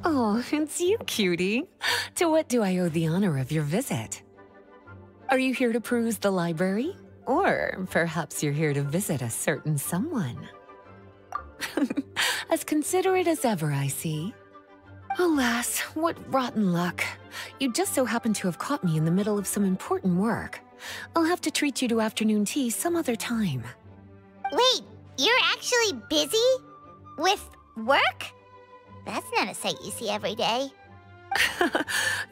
Oh, it's you, cutie. To what do I owe the honor of your visit? Are you here to peruse the library? Or perhaps you're here to visit a certain someone? As considerate as ever, I see. Alas, what rotten luck. You just so happen to have caught me in the middle of some important work. I'll have to treat you to afternoon tea some other time. Wait, you're actually busy? With work? That's not a sight you see every day.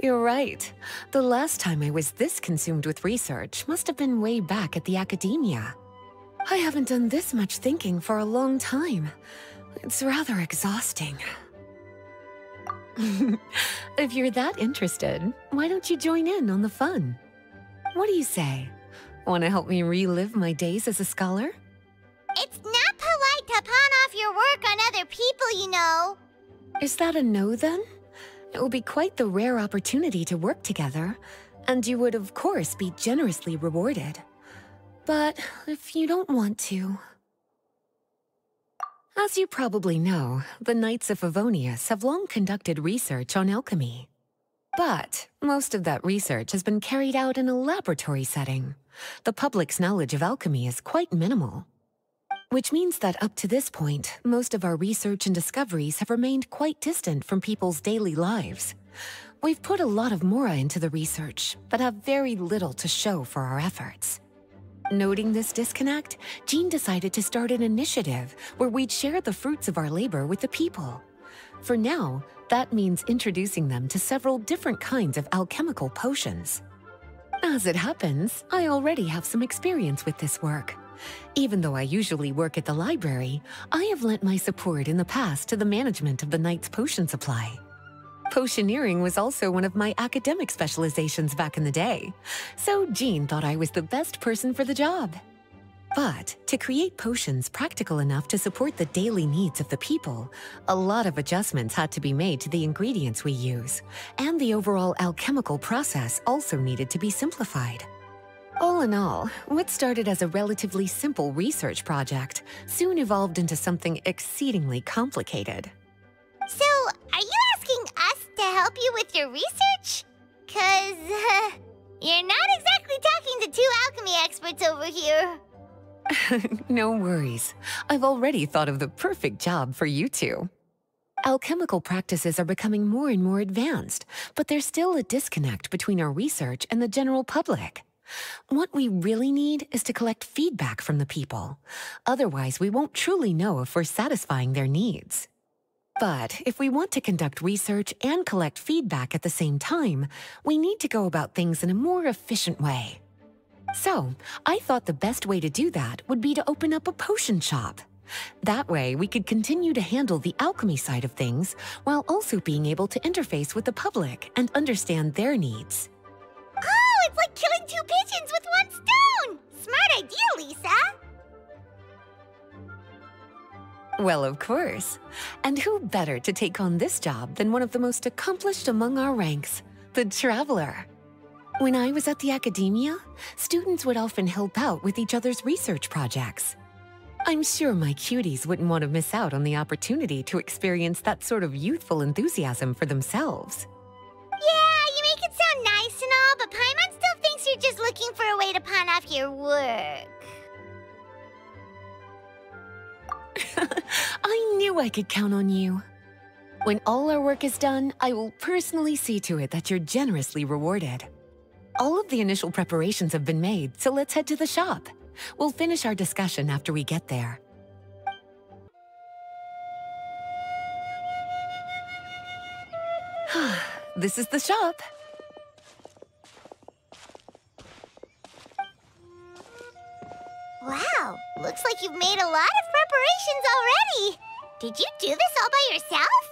You're right. The last time I was this consumed with research must have been way back at the academia. I haven't done this much thinking for a long time. It's rather exhausting. If you're that interested, why don't you join in on the fun? What do you say? Want to help me relive my days as a scholar? It's not polite to pawn off your work on other people, you know. Is that a no, then? It will be quite the rare opportunity to work together, and you would, of course, be generously rewarded. But if you don't want to... As you probably know, the Knights of Favonius have long conducted research on alchemy. But most of that research has been carried out in a laboratory setting. The public's knowledge of alchemy is quite minimal. Which means that up to this point, most of our research and discoveries have remained quite distant from people's daily lives. We've put a lot of mora into the research, but have very little to show for our efforts. Noting this disconnect, Jean decided to start an initiative where we'd share the fruits of our labor with the people. For now, that means introducing them to several different kinds of alchemical potions. As it happens, I already have some experience with this work. Even though I usually work at the library, I have lent my support in the past to the management of the Knight's potion supply. Potioneering was also one of my academic specializations back in the day, so Jean thought I was the best person for the job. But to create potions practical enough to support the daily needs of the people, a lot of adjustments had to be made to the ingredients we use, and the overall alchemical process also needed to be simplified. All in all, what started as a relatively simple research project soon evolved into something exceedingly complicated. So, are you asking us to help you with your research? 'Cause, you're not exactly talking to two alchemy experts over here. No worries. I've already thought of the perfect job for you two. Alchemical practices are becoming more and more advanced, but there's still a disconnect between our research and the general public. What we really need is to collect feedback from the people. Otherwise, we won't truly know if we're satisfying their needs. But if we want to conduct research and collect feedback at the same time, we need to go about things in a more efficient way. So, I thought the best way to do that would be to open up a potion shop. That way, we could continue to handle the alchemy side of things while also being able to interface with the public and understand their needs. Oh, it's like killing two pigeons with one stone! Smart idea, Lisa! Well, of course. And who better to take on this job than one of the most accomplished among our ranks, the Traveler? When I was at the academia, students would often help out with each other's research projects. I'm sure my cuties wouldn't want to miss out on the opportunity to experience that sort of youthful enthusiasm for themselves. Yeah, you make it sound nice and all, but Paimon still thinks you're just looking for a way to pawn off your work. I knew I could count on you. When all our work is done, I will personally see to it that you're generously rewarded. All of the initial preparations have been made, so let's head to the shop. We'll finish our discussion after we get there. This is the shop. Wow, looks like you've made a lot of preparations already. Did you do this all by yourself?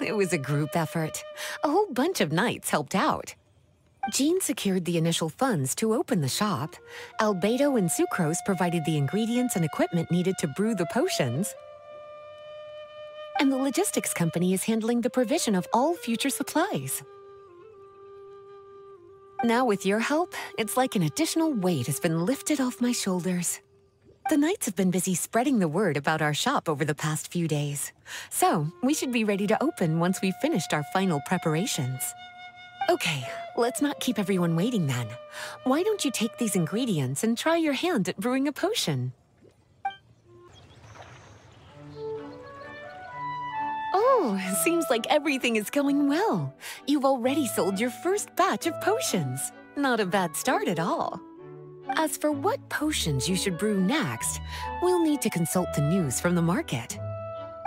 It was a group effort. A whole bunch of knights helped out. Jean secured the initial funds to open the shop. Albedo and Sucrose provided the ingredients and equipment needed to brew the potions. And the logistics company is handling the provision of all future supplies. Now with your help, it's like an additional weight has been lifted off my shoulders. The Knights have been busy spreading the word about our shop over the past few days. So, we should be ready to open once we've finished our final preparations. Okay, let's not keep everyone waiting then. Why don't you take these ingredients and try your hand at brewing a potion? Oh, seems like everything is going well. You've already sold your first batch of potions. Not a bad start at all. As for what potions you should brew next, we'll need to consult the news from the market.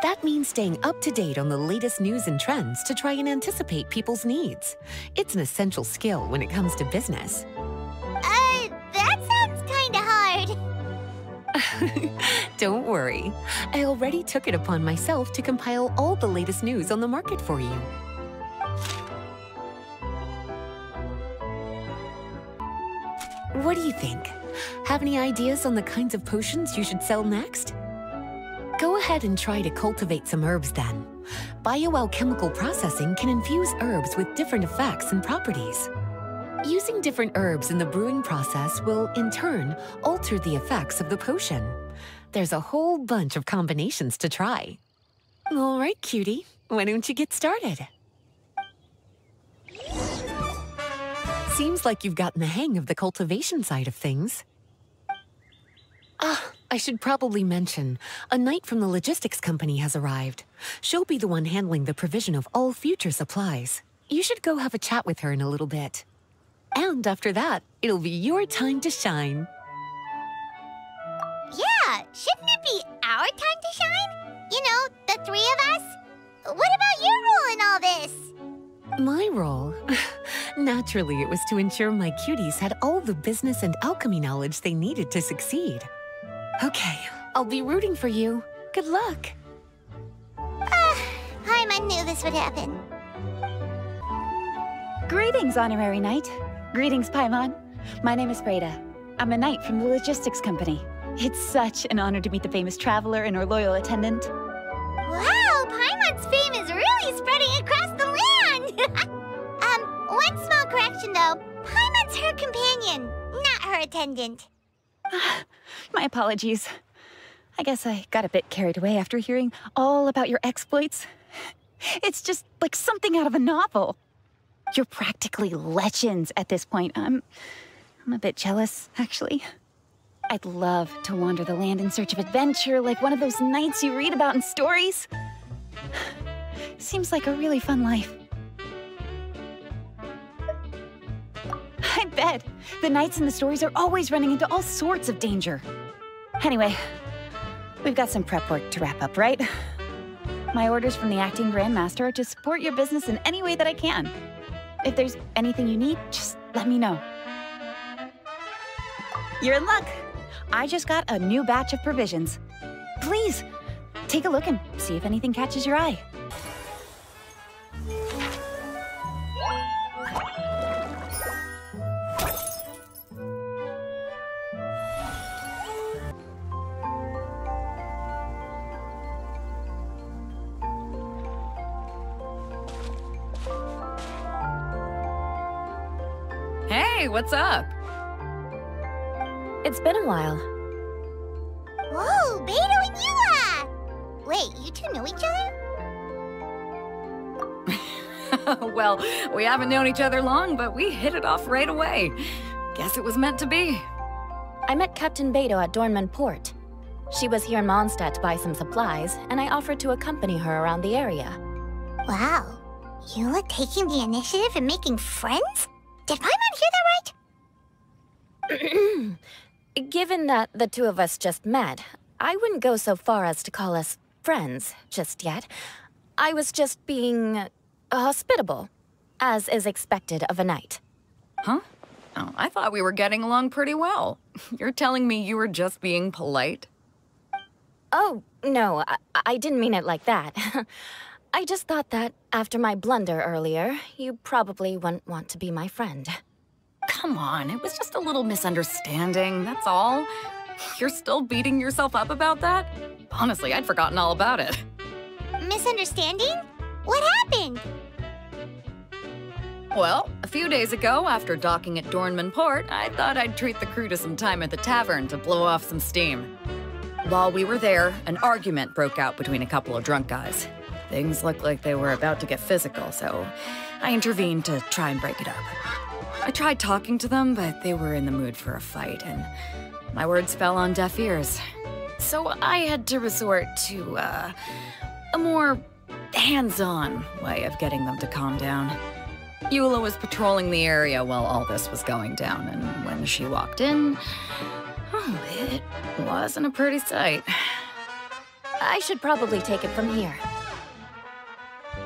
That means staying up to date on the latest news and trends to try and anticipate people's needs. It's an essential skill when it comes to business. That sounds kinda hard. Don't worry. I already took it upon myself to compile all the latest news on the market for you. What do you think? Have any ideas on the kinds of potions you should sell next? Go ahead and try to cultivate some herbs then. Bioalchemical processing can infuse herbs with different effects and properties. Using different herbs in the brewing process will, in turn, alter the effects of the potion. There's a whole bunch of combinations to try. All right, cutie, why don't you get started? Seems like you've gotten the hang of the cultivation side of things. I should probably mention, a knight from the logistics company has arrived. She'll be the one handling the provision of all future supplies. You should go have a chat with her in a little bit. And after that, it'll be your time to shine. Yeah, shouldn't it be our time to shine? You know, the three of us? What about your role in all this? My role? Naturally, it was to ensure my cuties had all the business and alchemy knowledge they needed to succeed. Okay, I'll be rooting for you. Good luck. Paimon knew this would happen. Greetings, Honorary Knight. Greetings, Paimon. My name is Breda. I'm a knight from the logistics company. It's such an honor to meet the famous traveler and our loyal attendant. Wow, Paimon's fame is really spreading across the land! One small correction though. Paimon's her companion, not her attendant. My apologies. I guess I got a bit carried away after hearing all about your exploits. It's just like something out of a novel. You're practically legends at this point. I'm a bit jealous, actually. I'd love to wander the land in search of adventure like one of those knights you read about in stories. Seems like a really fun life. I bet. The knights in the stories are always running into all sorts of danger. Anyway, we've got some prep work to wrap up, right? My orders from the acting grandmaster are to support your business in any way that I can. If there's anything you need, just let me know. You're in luck. I just got a new batch of provisions. Please, take a look and see if anything catches your eye. Hey, what's up? It's been a while. Whoa, Beto and Yua! Wait, you two know each other? Well, we haven't known each other long, but we hit it off right away. Guess it was meant to be. I met Captain Beto at Dornman Port. She was here in Mondstadt to buy some supplies, and I offered to accompany her around the area. Wow, Yula taking the initiative and making friends? Did Paimon hear that right? Given that the two of us just met, I wouldn't go so far as to call us friends just yet. I was just being hospitable, as is expected of a knight. Huh? Oh, I thought we were getting along pretty well. You're telling me you were just being polite? Oh, no, I didn't mean it like that. I just thought that after my blunder earlier, you probably wouldn't want to be my friend. Come on, it was just a little misunderstanding, that's all. You're still beating yourself up about that? Honestly, I'd forgotten all about it. Misunderstanding? What happened? Well, a few days ago, after docking at Dornman Port, I thought I'd treat the crew to some time at the tavern to blow off some steam. while we were there, an argument broke out between a couple of drunk guys. Things looked like they were about to get physical, so I intervened to try and break it up. I tried talking to them, but they were in the mood for a fight, and my words fell on deaf ears. So I had to resort to, a more hands-on way of getting them to calm down. Eula was patrolling the area while all this was going down, and when she walked in, oh, it wasn't a pretty sight. I should probably take it from here.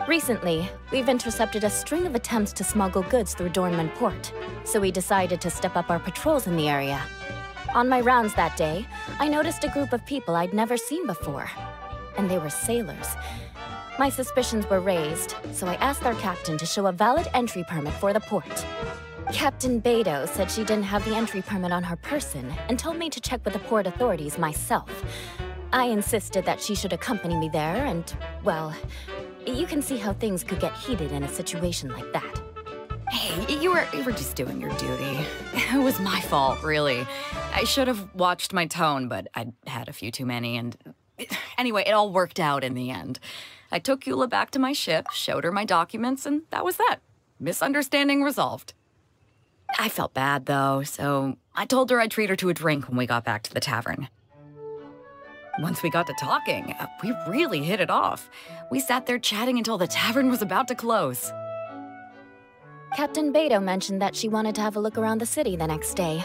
Recently, we've intercepted a string of attempts to smuggle goods through Dornman Port, so we decided to step up our patrols in the area. On my rounds that day, I noticed a group of people I'd never seen before, and they were sailors. My suspicions were raised, so I asked our captain to show a valid entry permit for the port. Captain Beidou said she didn't have the entry permit on her person and told me to check with the port authorities myself. I insisted that she should accompany me there and, well, you can see how things could get heated in a situation like that. Hey, you were just doing your duty. It was my fault, really. I should have watched my tone, but I'd had a few too many, and anyway, it all worked out in the end. I took Eula back to my ship, showed her my documents, and that was that. Misunderstanding resolved. I felt bad, though, so I told her I'd treat her to a drink when we got back to the tavern. Once we got to talking, we really hit it off. We sat there chatting until the tavern was about to close. Captain Beidou mentioned that she wanted to have a look around the city the next day.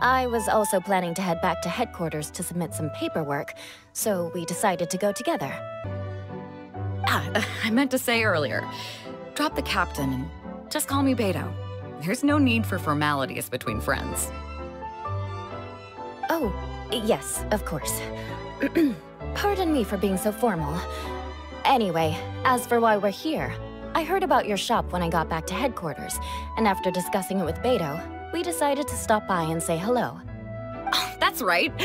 I was also planning to head back to headquarters to submit some paperwork, so we decided to go together. I meant to say earlier, drop the captain and just call me Beidou. There's no need for formalities between friends. Oh, yes, of course. Pardon me for being so formal. Anyway, as for why we're here, I heard about your shop when I got back to headquarters, and after discussing it with Beidou, we decided to stop by and say hello. Oh, that's right.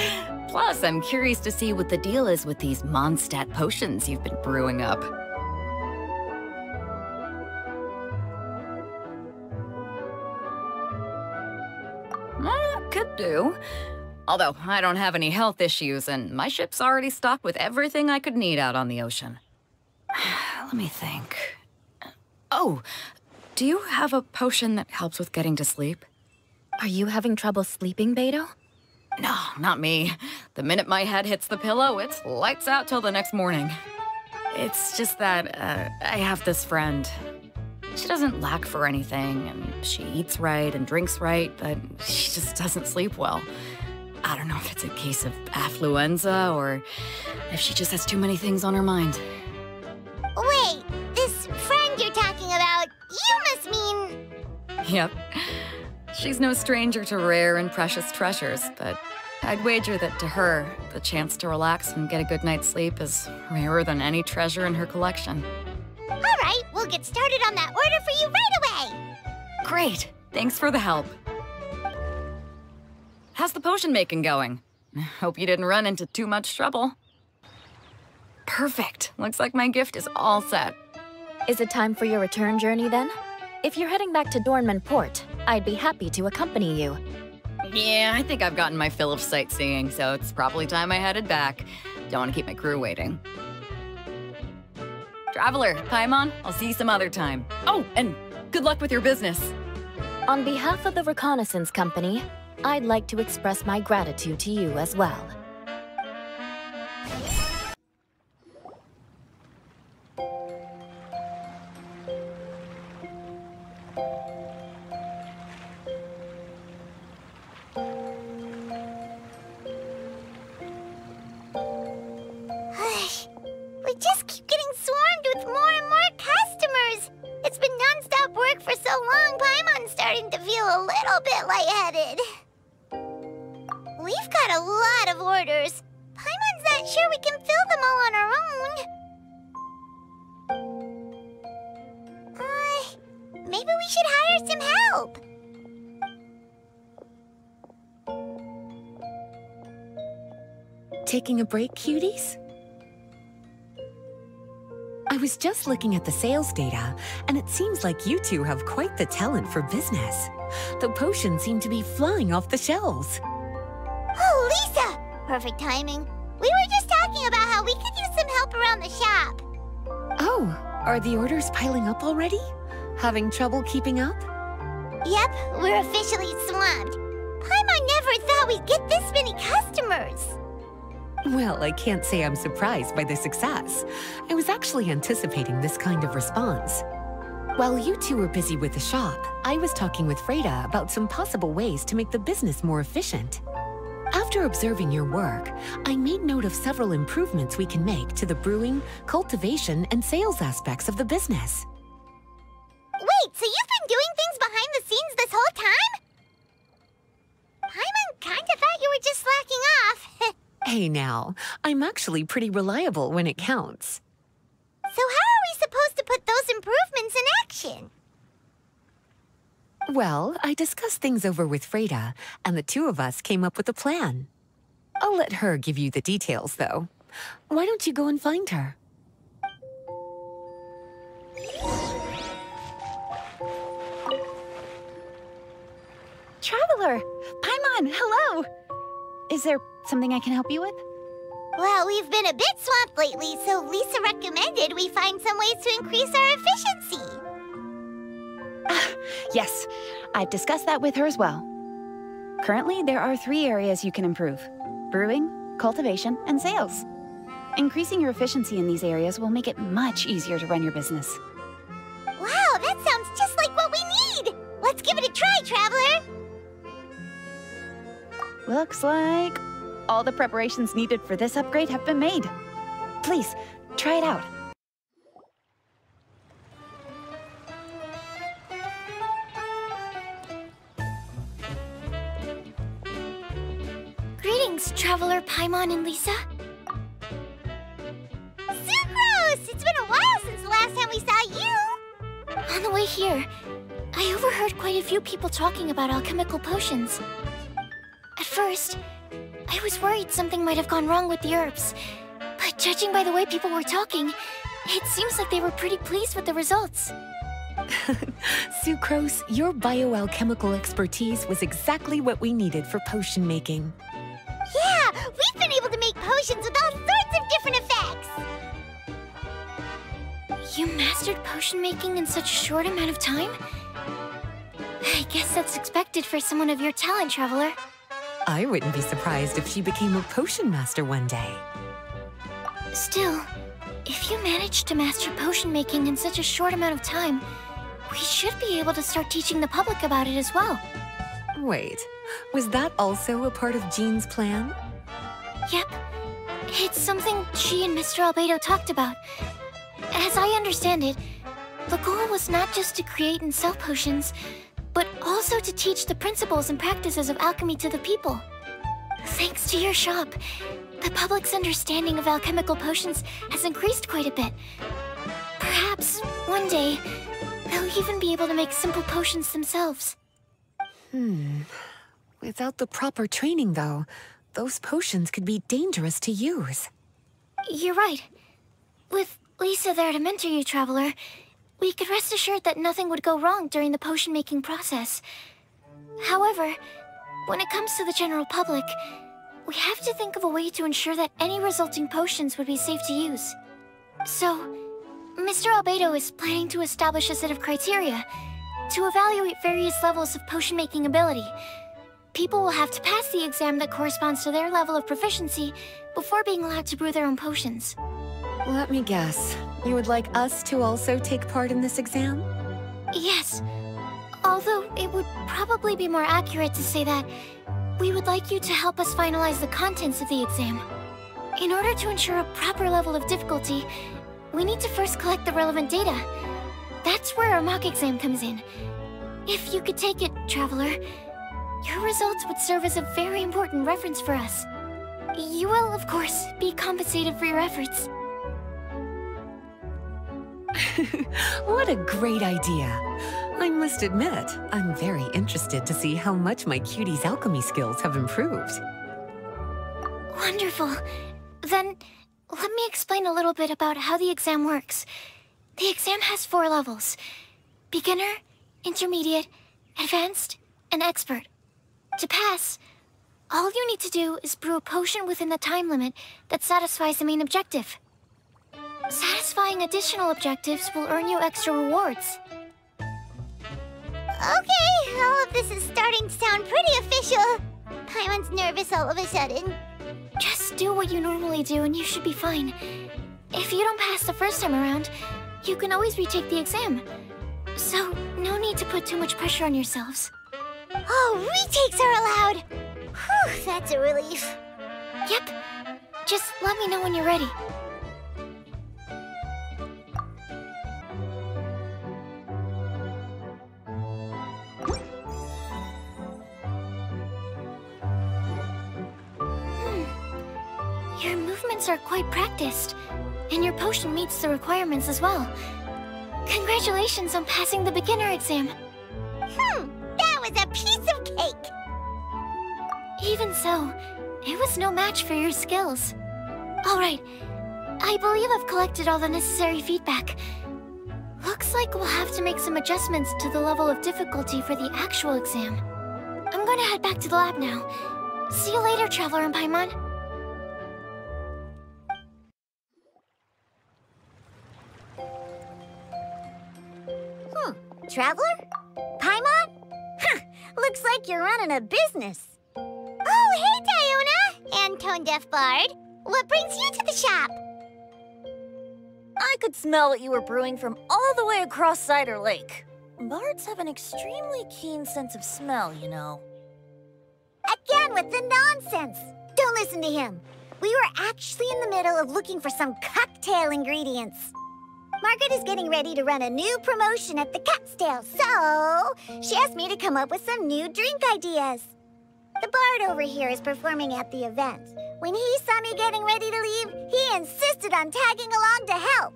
Plus, I'm curious to see what the deal is with these Mondstadt potions you've been brewing up. Could do. Although, I don't have any health issues, and my ship's already stocked with everything I could need out on the ocean. Let me think. Oh, do you have a potion that helps with getting to sleep? Are you having trouble sleeping, Beidou? No, not me. The minute my head hits the pillow, it's lights out till the next morning. It's just that, I have this friend. She doesn't lack for anything, and she eats right and drinks right, but she just doesn't sleep well. I don't know if it's a case of affluenza or if she just has too many things on her mind. Wait, this friend you're talking about, you must mean... Yep. She's no stranger to rare and precious treasures, but I'd wager that to her, the chance to relax and get a good night's sleep is rarer than any treasure in her collection. All right, we'll get started on that order for you right away. Great. Thanks for the help. How's the potion making going? Hope you didn't run into too much trouble. Perfect. Looks like my gift is all set. Is it time for your return journey then? If you're heading back to Dornman Port, I'd be happy to accompany you. Yeah, I think I've gotten my fill of sightseeing, so it's probably time I headed back. Don't want to keep my crew waiting. Traveler, Paimon, I'll see you some other time. Oh, and good luck with your business. On behalf of the Reconnaissance Company, I'd like to express my gratitude to you as well. We just keep getting swarmed with more and more customers. It's been non-stop work for so long, Paimon's starting to feel a little bit lightheaded. We've got a lot of orders. Paimon's not sure we can fill them all on our own. Maybe we should hire some help. Taking a break, cuties? I was just looking at the sales data, and it seems like you two have quite the talent for business. The potions seem to be flying off the shelves. Oh, Lisa! Perfect timing. We were just talking about how we could use some help around the shop. Oh, are the orders piling up already? Having trouble keeping up? Yep, we're officially swamped. Paimon never thought we'd get this many customers. Well, I can't say I'm surprised by the success. I was actually anticipating this kind of response. While you two were busy with the shop, I was talking with Freda about some possible ways to make the business more efficient. After observing your work, I made note of several improvements we can make to the brewing, cultivation, and sales aspects of the business. Wait, so you've been doing things behind the scenes this whole time? Paimon kinda thought you were just slacking off. Hey now, I'm actually pretty reliable when it counts. So how are we supposed to put those improvements in action? Well, I discussed things over with Freda, and the two of us came up with a plan. I'll let her give you the details, though. Why don't you go and find her? Traveler! Paimon, hello! Is there something I can help you with? Well, we've been a bit swamped lately, so Lisa recommended we find some ways to increase our efficiency. Yes, I've discussed that with her as well. Currently, there are 3 areas you can improve: brewing, cultivation, and sales. Increasing your efficiency in these areas will make it much easier to run your business. Wow, that sounds just like what we need! Let's give it a try, Traveler! Looks like all the preparations needed for this upgrade have been made. Please, try it out. Greetings, Traveler, Paimon, and Lisa. Sucrose! It's been a while since the last time we saw you! On the way here, I overheard quite a few people talking about alchemical potions. At first, I was worried something might have gone wrong with the herbs, but judging by the way people were talking, it seems like they were pretty pleased with the results. Sucrose, your bioalchemical expertise was exactly what we needed for potion making. Yeah, we've been able to make potions with all sorts of different effects! You mastered potion making in such a short amount of time? I guess that's expected for someone of your talent, Traveler. I wouldn't be surprised if she became a potion master one day. Still, if you managed to master potion making in such a short amount of time, we should be able to start teaching the public about it as well. Wait, was that also a part of Jean's plan? Yep. It's something she and Mr. Albedo talked about. As I understand it, the goal was not just to create and sell potions, but also to teach the principles and practices of alchemy to the people. Thanks to your shop, the public's understanding of alchemical potions has increased quite a bit. Perhaps, one day, they'll even be able to make simple potions themselves. Without the proper training, though, those potions could be dangerous to use. You're right. With Lisa there to mentor you, Traveler, we could rest assured that nothing would go wrong during the potion-making process. However, when it comes to the general public, we have to think of a way to ensure that any resulting potions would be safe to use. So, Mr. Albedo is planning to establish a set of criteria to evaluate various levels of potion-making ability. People will have to pass the exam that corresponds to their level of proficiency before being allowed to brew their own potions. Let me guess. You would like us to also take part in this exam? Yes. Although it would probably be more accurate to say that we would like you to help us finalize the contents of the exam. In order to ensure a proper level of difficulty, we need to first collect the relevant data. That's where our mock exam comes in. If you could take it, Traveler, your results would serve as a very important reference for us. You will, of course, be compensated for your efforts. What a great idea. I must admit, I'm very interested to see how much my cutie's alchemy skills have improved. Wonderful. Then, let me explain a little bit about how the exam works. The exam has 4 levels: beginner, intermediate, advanced, and expert. To pass, All you need to do is brew a potion within the time limit that satisfies the main objective. Satisfying additional objectives will earn you extra rewards. Okay, all of this is starting to sound pretty official. Paimon's nervous all of a sudden. Just do what you normally do and you should be fine. If you don't pass the first time around, you can always retake the exam. So, no need to put too much pressure on yourselves. Oh, retakes are allowed! Whew, that's a relief. Yep. Just let me know when you're ready. Your movements are quite practiced, and your potion meets the requirements as well. Congratulations on passing the beginner exam. That was a piece of cake! Even so, it was no match for your skills. Alright, I believe I've collected all the necessary feedback. Looks like we'll have to make some adjustments to the level of difficulty for the actual exam. I'm gonna head back to the lab now. See you later, Traveler and Paimon. Traveler? Paimon? Huh, looks like you're running a business. Oh, hey, Diona! And Tone Deaf Bard. What brings you to the shop? I could smell what you were brewing from all the way across Cider Lake. Bards have an extremely keen sense of smell, you know. Again with the nonsense. Don't listen to him. We were actually in the middle of looking for some cocktail ingredients. Margaret is getting ready to run a new promotion at the Catstail, so she asked me to come up with some new drink ideas. The bard over here is performing at the event. When he saw me getting ready to leave, he insisted on tagging along to help.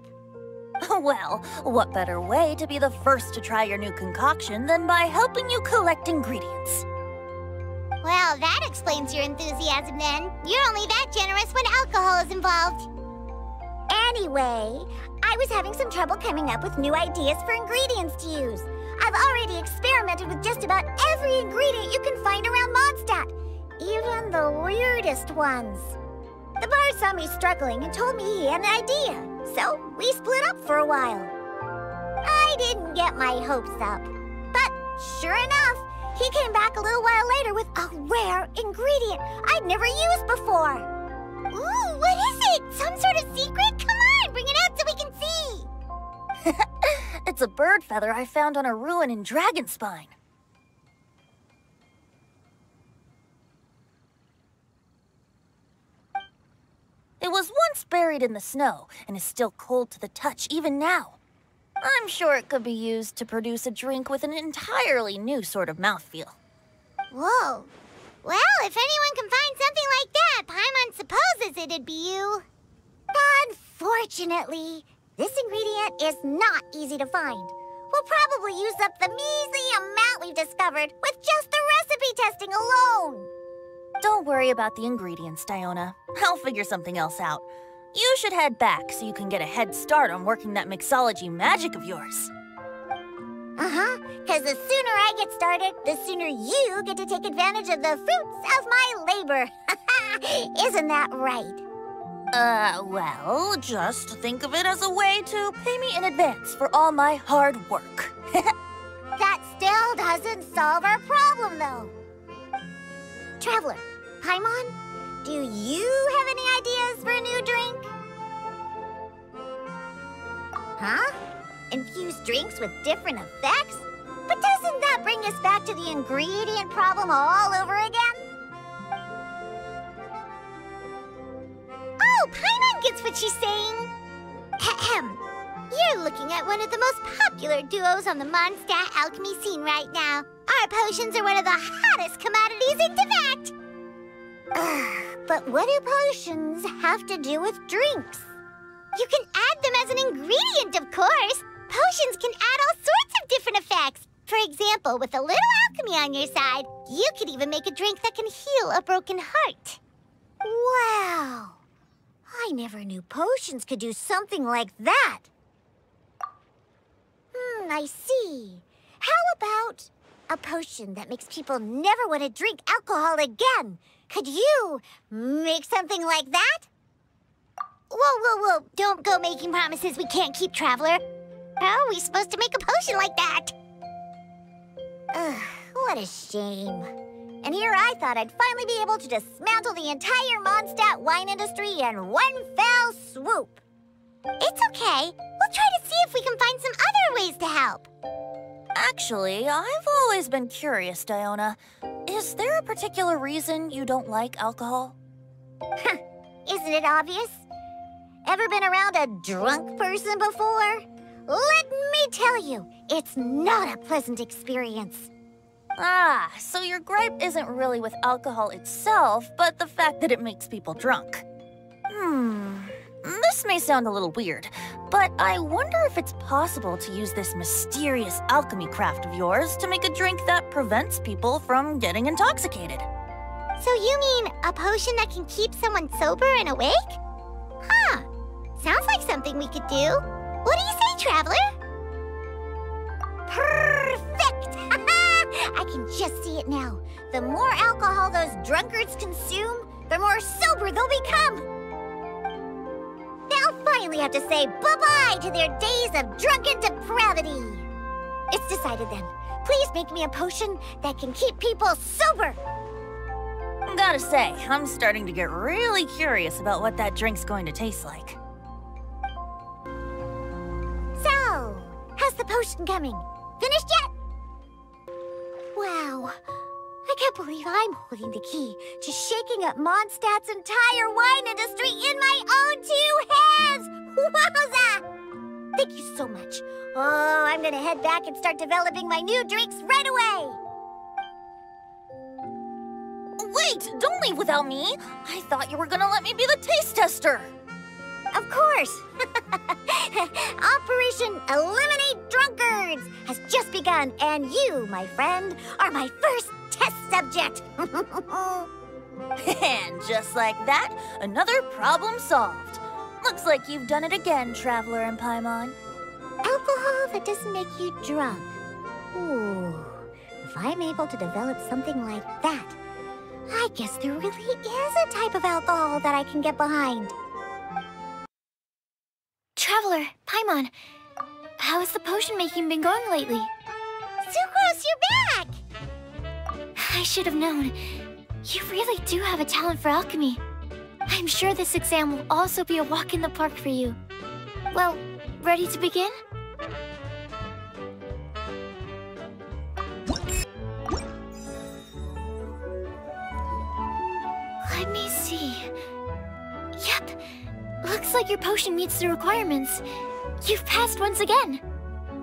Well, what better way to be the first to try your new concoction than by helping you collect ingredients? Well, that explains your enthusiasm then. You're only that generous when alcohol is involved. Anyway, I was having some trouble coming up with new ideas for ingredients to use. I've already experimented with just about every ingredient you can find around Mondstadt, even the weirdest ones. The bard saw me struggling and told me he had an idea, so we split up for a while. I didn't get my hopes up, but sure enough, he came back a little while later with a rare ingredient I'd never used before. Ooh, what is it? Some sort of secret? Come on, bring it out so we can see! It's a bird feather I found on a ruin in Dragonspine. It was once buried in the snow and is still cold to the touch even now. I'm sure it could be used to produce a drink with an entirely new sort of mouthfeel. Whoa. Well, if anyone can find something like that, Paimon supposes it'd be you. Unfortunately, this ingredient is not easy to find. We'll probably use up the measly amount we've discovered with just the recipe testing alone. Don't worry about the ingredients, Diona. I'll figure something else out. You should head back so you can get a head start on working that mixology magic of yours. Uh-huh, because the sooner I get started, the sooner you get to take advantage of the fruits of my labor. Isn't that right? Well, just think of it as a way to pay me in advance for all my hard work. That still doesn't solve our problem, though. Traveler, Paimon, do you have any ideas for a new drink? Huh? Infused drinks with different effects? But doesn't that bring us back to the ingredient problem all over again? Oh, Paimon gets what she's saying. Ahem. You're looking at one of the most popular duos on the Mondstadt alchemy scene right now. Our potions are one of the hottest commodities in Teyvat. But what do potions have to do with drinks? You can add them as an ingredient, of course. Potions can add all sorts of different effects. For example, with a little alchemy on your side, you could even make a drink that can heal a broken heart. Wow. I never knew potions could do something like that. I see. How about a potion that makes people never want to drink alcohol again? Could you make something like that? Whoa. Don't go making promises we can't keep, Traveler. How are we supposed to make a potion like that? Ugh, what a shame. And here I thought I'd finally be able to dismantle the entire Mondstadt wine industry in one fell swoop. It's okay. We'll try to see if we can find some other ways to help. Actually, I've always been curious, Diona. Is there a particular reason you don't like alcohol? Isn't it obvious? Ever been around a drunk person before? Let me tell you, it's not a pleasant experience. Ah, so your gripe isn't really with alcohol itself, but the fact that it makes people drunk. This may sound a little weird, but I wonder if it's possible to use this mysterious alchemy craft of yours to make a drink that prevents people from getting intoxicated. So you mean a potion that can keep someone sober and awake? Huh. Sounds like something we could do. What do you say, Traveler? Perfect! I can just see it now. The more alcohol those drunkards consume, the more sober they'll become. They'll finally have to say bye-bye to their days of drunken depravity. It's decided then. Please make me a potion that can keep people sober. Gotta say, I'm starting to get really curious about what that drink's going to taste like. So, how's the potion coming? Finished yet? Wow, I can't believe I'm holding the key to shaking up Mondstadt's entire wine industry in my own two hands! Wowza! Thank you so much. Oh, I'm gonna head back and start developing my new drinks right away! Wait, don't leave without me! I thought you were gonna let me be the taste tester! Of course! Operation Eliminate Drunkards has just begun, and you, my friend, are my first test subject! And just like that, another problem solved. Looks like you've done it again, Traveler and Paimon. Alcohol that doesn't make you drunk. Ooh, if I'm able to develop something like that, I guess there really is a type of alcohol that I can get behind. Traveler, Paimon, how has the potion making been going lately? Sucrose, you're back! I should have known. You really do have a talent for alchemy. I'm sure this exam will also be a walk in the park for you. Well, ready to begin? Let me see. Yep, looks like your potion meets the requirements. You've passed once again.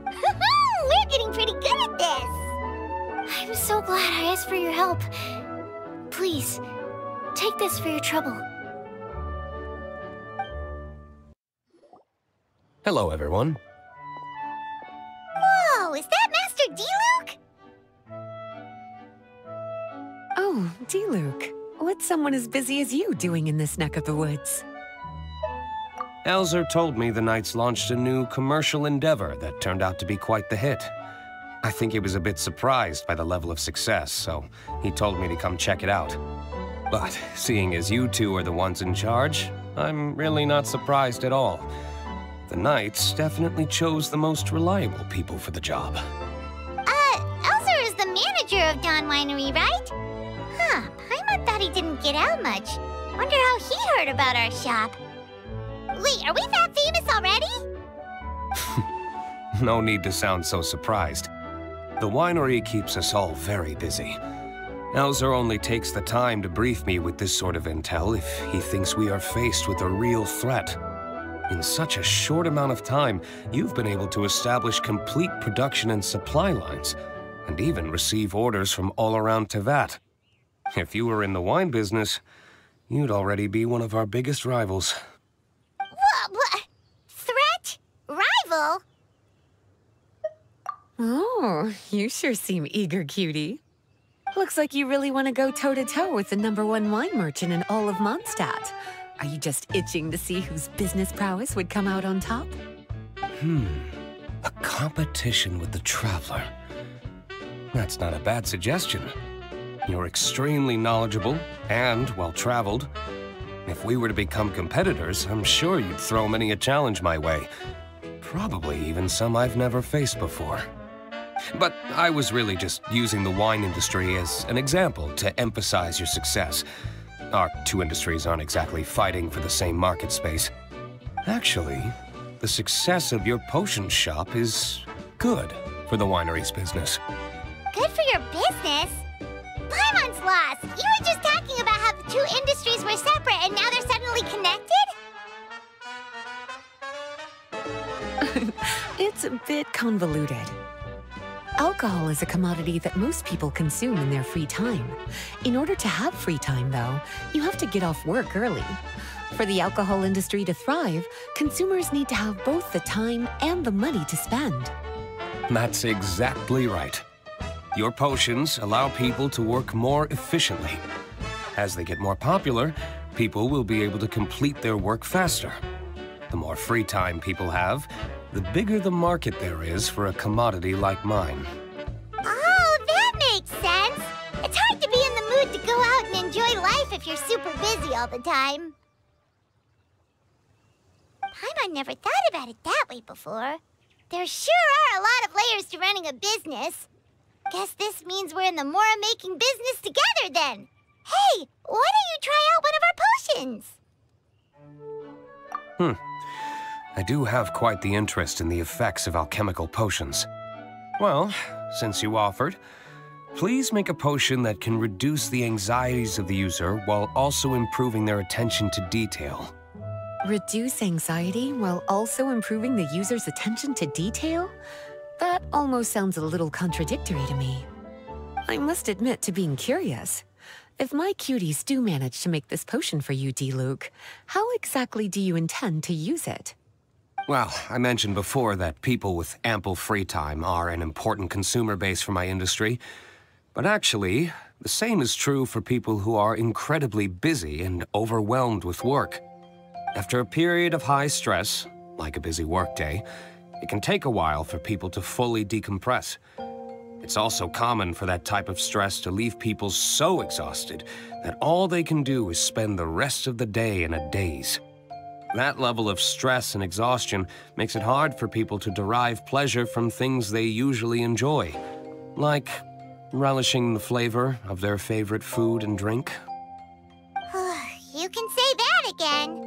We're getting pretty good at this. I'm so glad I asked for your help. Please, take this for your trouble. Hello, everyone. Whoa, is that Master D-Luke? Oh, D-Luke. What's someone as busy as you doing in this neck of the woods? Elzer told me the Knights launched a new commercial endeavor that turned out to be quite the hit. I think he was a bit surprised by the level of success, so he told me to come check it out. But seeing as you two are the ones in charge, I'm really not surprised at all. The Knights definitely chose the most reliable people for the job. Elzer is the manager of Dawn Winery, right? Huh, Paimon thought he didn't get out much. Wonder how he heard about our shop. Wait, are we that famous already? No need to sound so surprised. The winery keeps us all very busy. Elzer only takes the time to brief me with this sort of intel if he thinks we are faced with a real threat. In such a short amount of time, you've been able to establish complete production and supply lines, and even receive orders from all around Teyvat. If you were in the wine business, you'd already be one of our biggest rivals. What? Threat? Rival? Oh, you sure seem eager, cutie. Looks like you really want to go toe-to-toe with the #1 wine merchant in all of Mondstadt. Are you just itching to see whose business prowess would come out on top? A competition with the Traveler. That's not a bad suggestion. You're extremely knowledgeable and well-traveled. If we were to become competitors, I'm sure you'd throw many a challenge my way. Probably even some I've never faced before. But I was really just using the wine industry as an example to emphasize your success. Our two industries aren't exactly fighting for the same market space. Actually, the success of your potion shop is good for the winery's business. Good for your business? Paimon's lost! You were just talking about how the two industries were separate and now they're suddenly connected? It's a bit convoluted. Alcohol is a commodity that most people consume in their free time. In order to have free time, though, you have to get off work early. For the alcohol industry to thrive, consumers need to have both the time and the money to spend. That's exactly right. Your potions allow people to work more efficiently. As they get more popular, people will be able to complete their work faster. The more free time people have, the bigger the market there is for a commodity like mine. Oh, that makes sense! It's hard to be in the mood to go out and enjoy life if you're super busy all the time. Paimon never thought about it that way before. There sure are a lot of layers to running a business. Guess this means we're in the Mora-making business together then. Hey, why don't you try out one of our potions? I do have quite the interest in the effects of alchemical potions. Well, since you offered, please make a potion that can reduce the anxieties of the user while also improving their attention to detail. Reduce anxiety while also improving the user's attention to detail? That almost sounds a little contradictory to me. I must admit to being curious. If my cuties do manage to make this potion for you, D-Luke, how exactly do you intend to use it? Well, I mentioned before that people with ample free time are an important consumer base for my industry. But actually, the same is true for people who are incredibly busy and overwhelmed with work. After a period of high stress, like a busy workday, it can take a while for people to fully decompress. It's also common for that type of stress to leave people so exhausted that all they can do is spend the rest of the day in a daze. That level of stress and exhaustion makes it hard for people to derive pleasure from things they usually enjoy, like relishing the flavor of their favorite food and drink. You can say that again.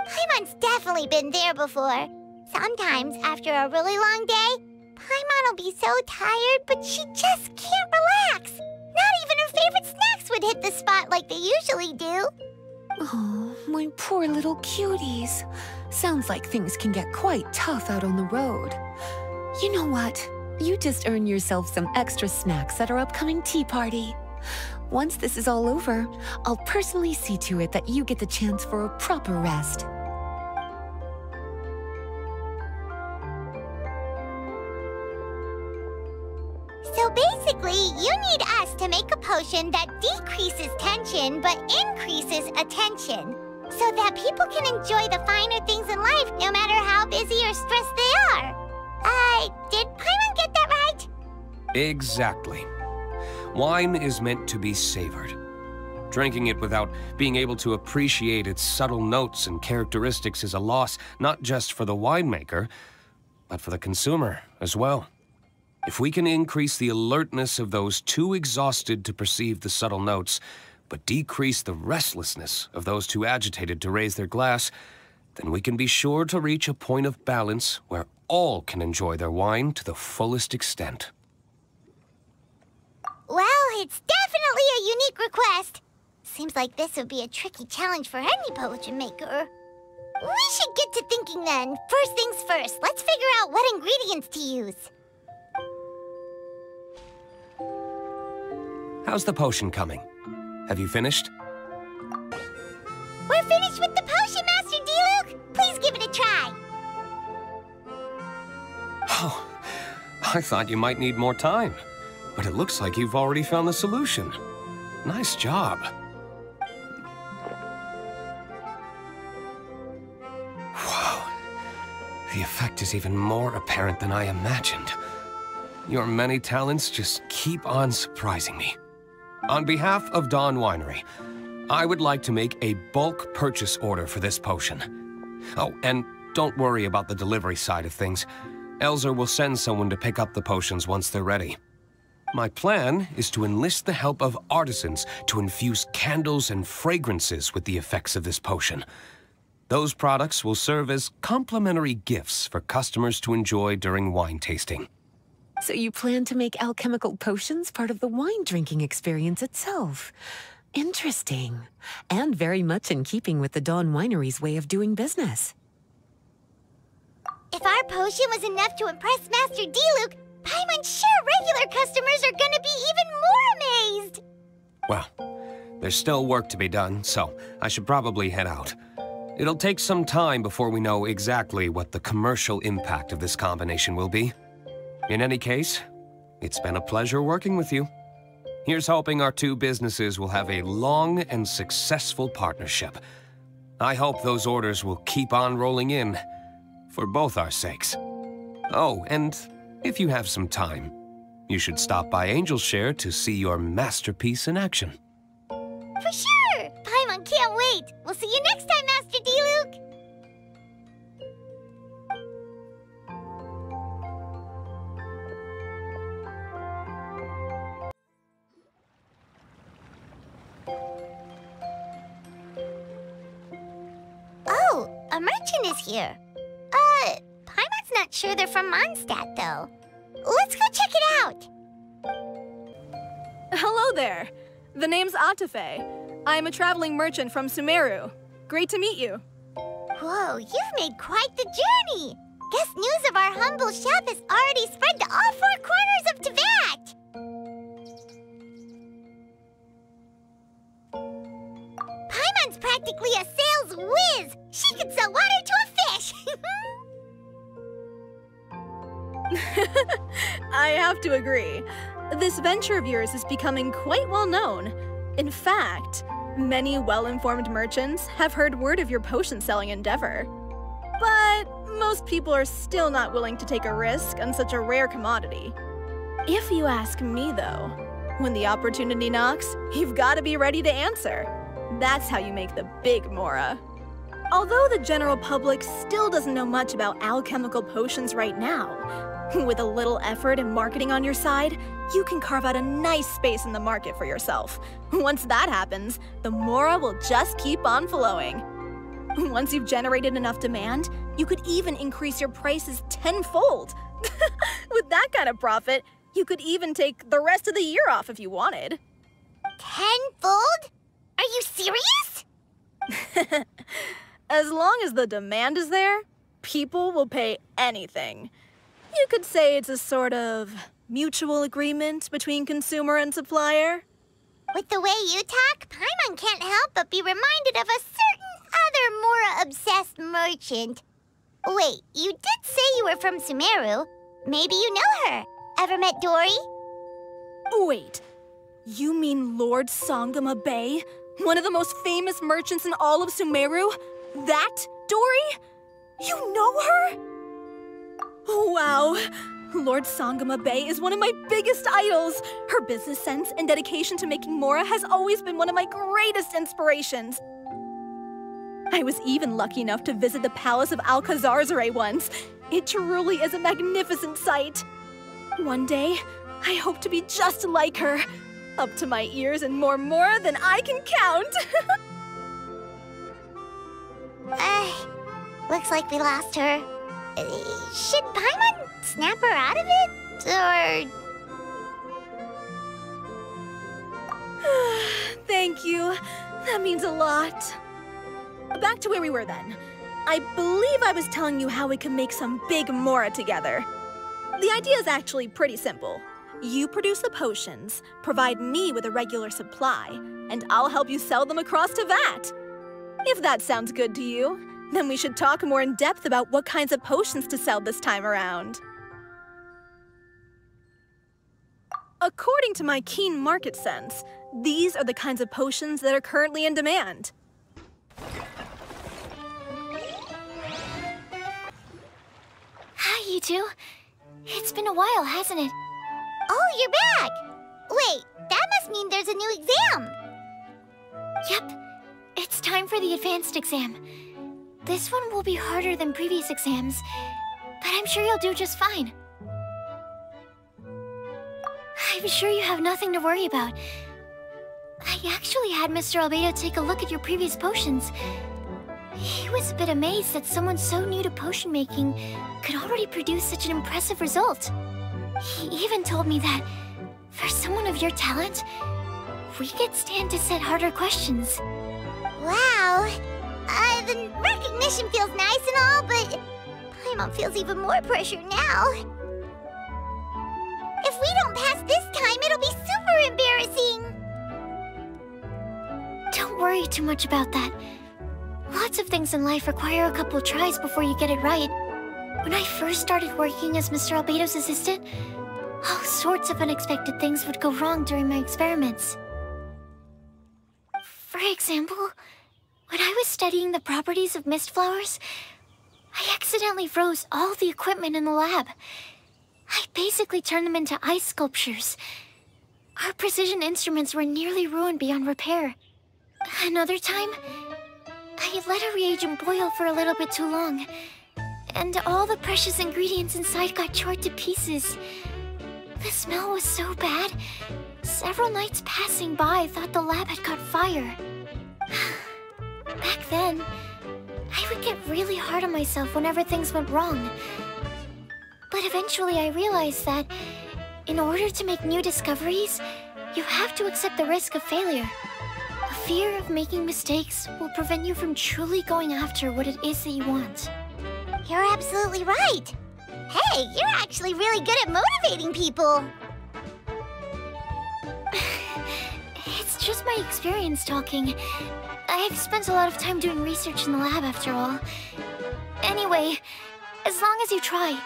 Paimon's definitely been there before. Sometimes, after a really long day, Paimon will be so tired, but she just can't relax. Not even her favorite snacks would hit the spot like they usually do. Oh, my poor little cuties. Sounds like things can get quite tough out on the road. You know what? You just earn yourself some extra snacks at our upcoming tea party. Once this is all over, I'll personally see to it that you get the chance for a proper rest. So basically, you need us to make a potion that decreases tension but increases attention, so that people can enjoy the finer things in life no matter how busy or stressed they are. Did Paimon get that right? Exactly. Wine is meant to be savored. Drinking it without being able to appreciate its subtle notes and characteristics is a loss not just for the winemaker, but for the consumer as well. If we can increase the alertness of those too exhausted to perceive the subtle notes, but decrease the restlessness of those too agitated to raise their glass, then we can be sure to reach a point of balance where all can enjoy their wine to the fullest extent. Well, it's definitely a unique request. Seems like this would be a tricky challenge for any potion maker. We should get to thinking then. First things first, let's figure out what ingredients to use. How's the potion coming? Have you finished? We're finished with the potion, Master D-Luke! Please give it a try! Oh, I thought you might need more time. But it looks like you've already found the solution. Nice job. Wow. The effect is even more apparent than I imagined. Your many talents just keep on surprising me. On behalf of Dawn Winery, I would like to make a bulk purchase order for this potion. Oh, and don't worry about the delivery side of things. Elzer will send someone to pick up the potions once they're ready. My plan is to enlist the help of artisans to infuse candles and fragrances with the effects of this potion. Those products will serve as complimentary gifts for customers to enjoy during wine tasting. So you plan to make alchemical potions part of the wine drinking experience itself. Interesting. And very much in keeping with the Dawn Winery's way of doing business. If our potion was enough to impress Master Diluc, Paimon's sure regular customers are gonna be even more amazed! Well, there's still work to be done, so I should probably head out. It'll take some time before we know exactly what the commercial impact of this combination will be. In any case, it's been a pleasure working with you. Here's hoping our two businesses will have a long and successful partnership. I hope those orders will keep on rolling in, for both our sakes. Oh, and if you have some time, you should stop by Angel's Share to see your masterpiece in action. For sure! Paimon can't wait! We'll see you next time, Master Diluc! Oh, a merchant is here. Paimon's not sure they're from Mondstadt, though. Let's go check it out! Hello there. The name's Atafe. I'm a traveling merchant from Sumeru. Great to meet you. Whoa, you've made quite the journey! Guess news of our humble shop has already spread to all four corners of Teyvat! Paimon's practically a sales whiz! She could sell water to a fish! I have to agree. This venture of yours is becoming quite well known. In fact, many well-informed merchants have heard word of your potion-selling endeavor. But most people are still not willing to take a risk on such a rare commodity. If you ask me, though, when the opportunity knocks, you've got to be ready to answer. That's how you make the big Mora. Although the general public still doesn't know much about alchemical potions right now, with a little effort and marketing on your side, you can carve out a nice space in the market for yourself. Once that happens, the Mora will just keep on flowing. Once you've generated enough demand, you could even increase your prices tenfold. With that kind of profit, you could even take the rest of the year off if you wanted. Tenfold? Are you serious? As long as the demand is there, people will pay anything. You could say it's a sort of mutual agreement between consumer and supplier. With the way you talk, Paimon can't help but be reminded of a certain other Mora-obsessed merchant. Wait, you did say you were from Sumeru. Maybe you know her. Ever met Dory? Wait, you mean Lord Sangama Bay? One of the most famous merchants in all of Sumeru? That Dory? You know her? Wow. Lord Sangama Bay is one of my biggest idols. Her business sense and dedication to making Mora has always been one of my greatest inspirations. I was even lucky enough to visit the Palace of Alcazarzare once. It truly is a magnificent sight. One day, I hope to be just like her. Up to my ears and more Mora than I can count. Looks like we lost her. Should Paimon snap her out of it? Or... Thank you. That means a lot. Back to where we were then. I believe I was telling you how we can make some big Mora together. The idea is actually pretty simple. You produce the potions, provide me with a regular supply, and I'll help you sell them across Teyvat. If that sounds good to you, then we should talk more in depth about what kinds of potions to sell this time around. According to my keen market sense, these are the kinds of potions that are currently in demand. Hi, you two. It's been a while, hasn't it? Oh, you're back! Wait, that must mean there's a new exam. Yep. It's time for the advanced exam. This one will be harder than previous exams, but I'm sure you'll do just fine. I'm sure you have nothing to worry about. I actually had Mr. Albedo take a look at your previous potions. He was a bit amazed that someone so new to potion making could already produce such an impressive result. He even told me that, for someone of your talent, we could stand to set harder questions. Wow. The recognition feels nice and all, but Paimon feels even more pressure now. If we don't pass this time, it'll be super embarrassing. Don't worry too much about that. Lots of things in life require a couple tries before you get it right. When I first started working as Mr. Albedo's assistant, all sorts of unexpected things would go wrong during my experiments. For example, when I was studying the properties of mist flowers, I accidentally froze all the equipment in the lab. I basically turned them into ice sculptures. Our precision instruments were nearly ruined beyond repair. Another time, I had let a reagent boil for a little bit too long, and all the precious ingredients inside got charred to pieces. The smell was so bad, several nights passing by thought the lab had caught fire. Back then, I would get really hard on myself whenever things went wrong. But eventually I realized that in order to make new discoveries, you have to accept the risk of failure. The fear of making mistakes will prevent you from truly going after what it is that you want. You're absolutely right. Hey, you're actually really good at motivating people. It's just my experience talking. I've spent a lot of time doing research in the lab after all. Anyway, as long as you try,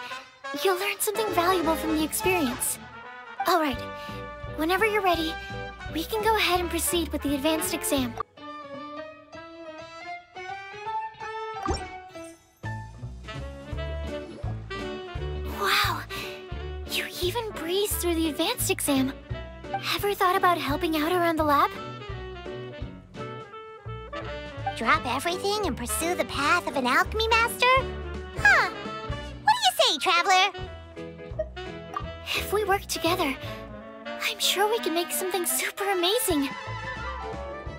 you'll learn something valuable from the experience. Alright, whenever you're ready, we can go ahead and proceed with the advanced exam. Wow, you even breezed through the advanced exam. Ever thought about helping out around the lab? Drop everything and pursue the path of an alchemy master? Huh. What do you say, Traveler? If we work together, I'm sure we can make something super amazing.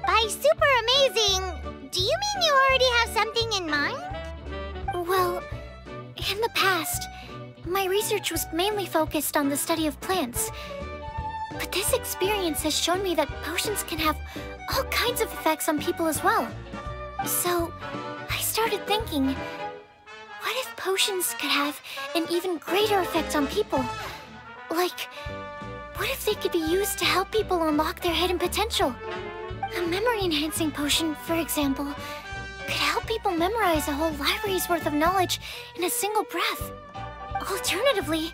By super amazing, do you mean you already have something in mind? Well, in the past, my research was mainly focused on the study of plants. But this experience has shown me that potions can have all kinds of effects on people as well. So, I started thinking, what if potions could have an even greater effect on people? Like, what if they could be used to help people unlock their hidden potential? A memory-enhancing potion, for example, could help people memorize a whole library's worth of knowledge in a single breath. Alternatively,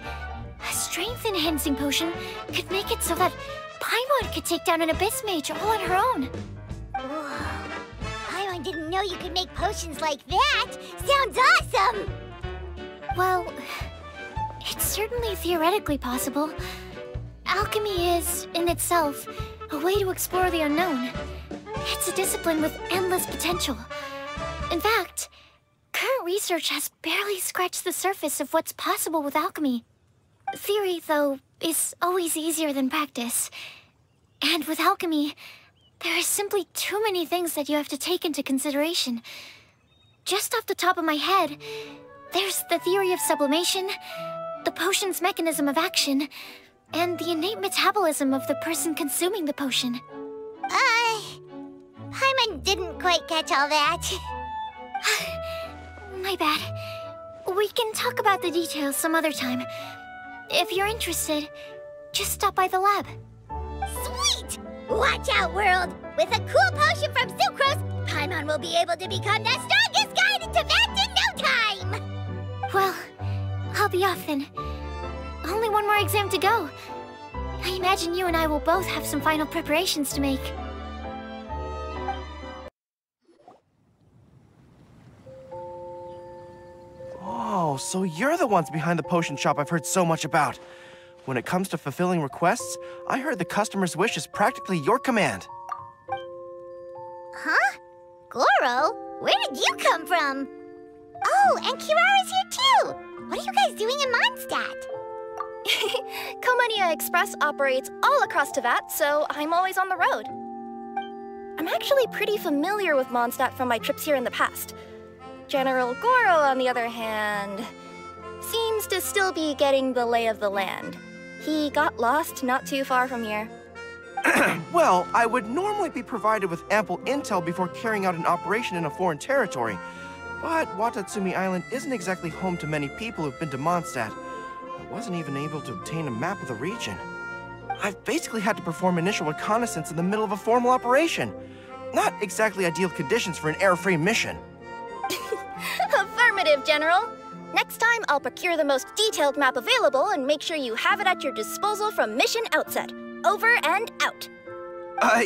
a strength-enhancing potion could make it so that Paimon could take down an Abyss Mage all on her own. Whoa. Paimon didn't know you could make potions like that! Sounds awesome! Well, it's certainly theoretically possible. Alchemy is, in itself, a way to explore the unknown. It's a discipline with endless potential. In fact, current research has barely scratched the surface of what's possible with alchemy. Theory, though, is always easier than practice. And with alchemy, there are simply too many things that you have to take into consideration. Just off the top of my head, there's the theory of sublimation, the potion's mechanism of action, and the innate metabolism of the person consuming the potion. Paimon didn't quite catch all that. My bad. We can talk about the details some other time. If you're interested, just stop by the lab. Sweet! Watch out, world! With a cool potion from Sucrose, Paimon will be able to become the strongest guide in Tibet in no time! Well, I'll be off then. Only one more exam to go. I imagine you and I will both have some final preparations to make. Oh, so you're the ones behind the potion shop I've heard so much about. When it comes to fulfilling requests, I heard the customer's wish is practically your command. Huh? Goro? Where did you come from? Oh, and Kirara's here too! What are you guys doing in Mondstadt? Komania Express operates all across Teyvat, so I'm always on the road. I'm actually pretty familiar with Mondstadt from my trips here in the past. General Goro, on the other hand, seems to still be getting the lay of the land. He got lost not too far from here. Well, I would normally be provided with ample intel before carrying out an operation in a foreign territory. But Watatsumi Island isn't exactly home to many people who've been to Mondstadt. I wasn't even able to obtain a map of the region. I've basically had to perform initial reconnaissance in the middle of a formal operation. Not exactly ideal conditions for an airframe mission. Affirmative, General. Next time, I'll procure the most detailed map available and make sure you have it at your disposal from mission outset. Over and out.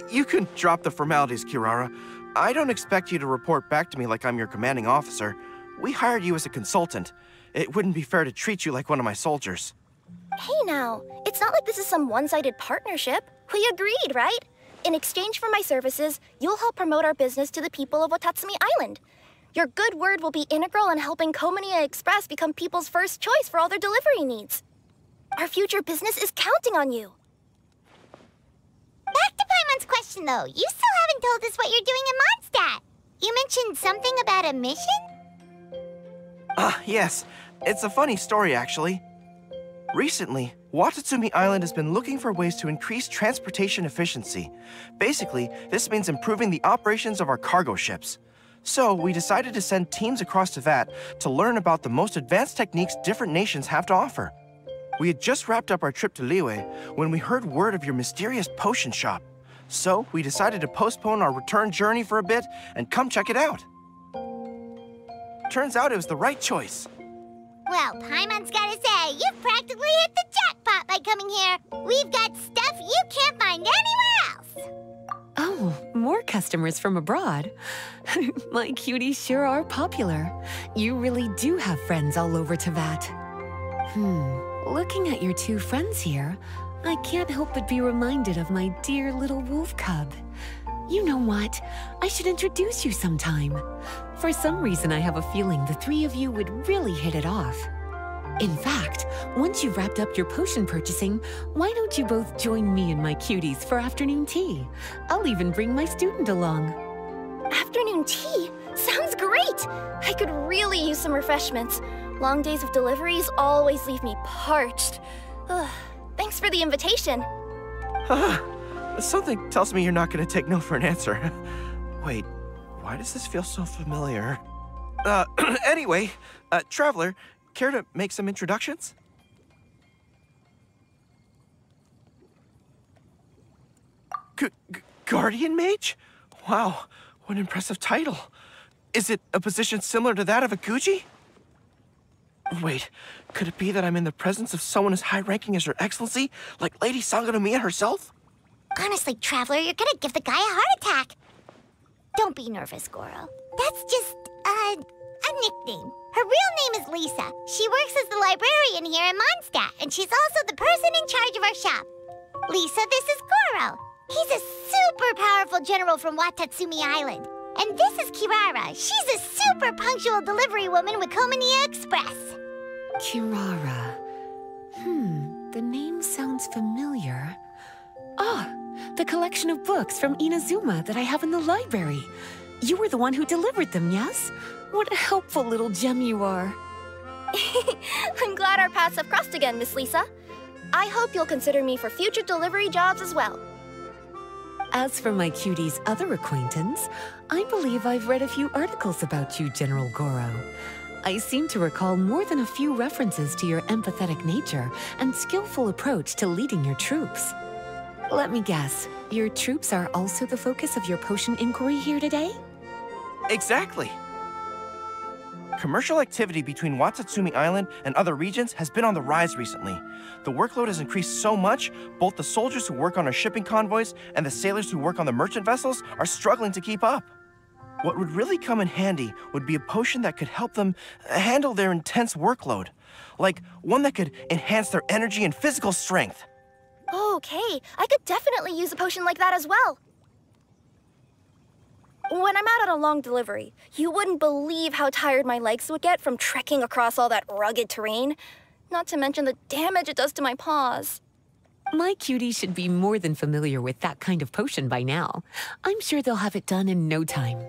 You can drop the formalities, Kirara. I don't expect you to report back to me like I'm your commanding officer. We hired you as a consultant. It wouldn't be fair to treat you like one of my soldiers. Hey now, it's not like this is some one-sided partnership. We agreed, right? In exchange for my services, you'll help promote our business to the people of Watatsumi Island. Your good word will be integral in helping Komania Express become people's first choice for all their delivery needs. Our future business is counting on you. Back to Paimon's question, though. You still haven't told us what you're doing in Mondstadt. You mentioned something about a mission? Yes. It's a funny story, actually. Recently, Watatsumi Island has been looking for ways to increase transportation efficiency. Basically, this means improving the operations of our cargo ships. So, we decided to send teams across Teyvat to learn about the most advanced techniques different nations have to offer. We had just wrapped up our trip to Liyue when we heard word of your mysterious potion shop. So, we decided to postpone our return journey for a bit and come check it out. Turns out it was the right choice. Well, Paimon's gotta say, you've practically hit the jackpot by coming here. We've got stuff you can't find anywhere else. Oh, more customers from abroad. My cuties sure are popular. You really do have friends all over Teyvat. Looking at your two friends here, I can't help but be reminded of my dear little wolf cub. You know what? I should introduce you sometime. For some reason, I have a feeling the three of you would really hit it off. In fact, once you've wrapped up your potion purchasing, why don't you both join me and my cuties for afternoon tea? I'll even bring my student along. Afternoon tea? Sounds great! I could really use some refreshments. Long days of deliveries always leave me parched. Thanks for the invitation. Something tells me you're not going to take no for an answer. Wait, why does this feel so familiar? Anyway, Traveler, care to make some introductions? Guardian Mage? Wow, what an impressive title. Is it a position similar to that of a Guji? Wait, could it be that I'm in the presence of someone as high-ranking as Her Excellency, like Lady Sangonomiya herself? Honestly, Traveler, you're gonna give the guy a heart attack. Don't be nervous, Goro. That's just, a nickname. Her real name is Lisa. She works as the librarian here in Mondstadt, and she's also the person in charge of our shop. Lisa, this is Goro. He's a super powerful general from Watatsumi Island. And this is Kirara. She's a super punctual delivery woman with Komania Express. Kirara. The name sounds familiar. The collection of books from Inazuma that I have in the library. You were the one who delivered them, yes? What a helpful little gem you are. I'm glad our paths have crossed again, Miss Lisa. I hope you'll consider me for future delivery jobs as well. As for my cutie's other acquaintance, I believe I've read a few articles about you, General Goro. I seem to recall more than a few references to your empathetic nature and skillful approach to leading your troops. Let me guess, your troops are also the focus of your potion inquiry here today? Exactly. Commercial activity between Watatsumi Island and other regions has been on the rise recently. The workload has increased so much, both the soldiers who work on our shipping convoys and the sailors who work on the merchant vessels are struggling to keep up. What would really come in handy would be a potion that could help them handle their intense workload. Like one that could enhance their energy and physical strength. Okay, I could definitely use a potion like that as well. When I'm out on a long delivery, you wouldn't believe how tired my legs would get from trekking across all that rugged terrain. Not to mention the damage it does to my paws. My cutie should be more than familiar with that kind of potion by now. I'm sure they'll have it done in no time.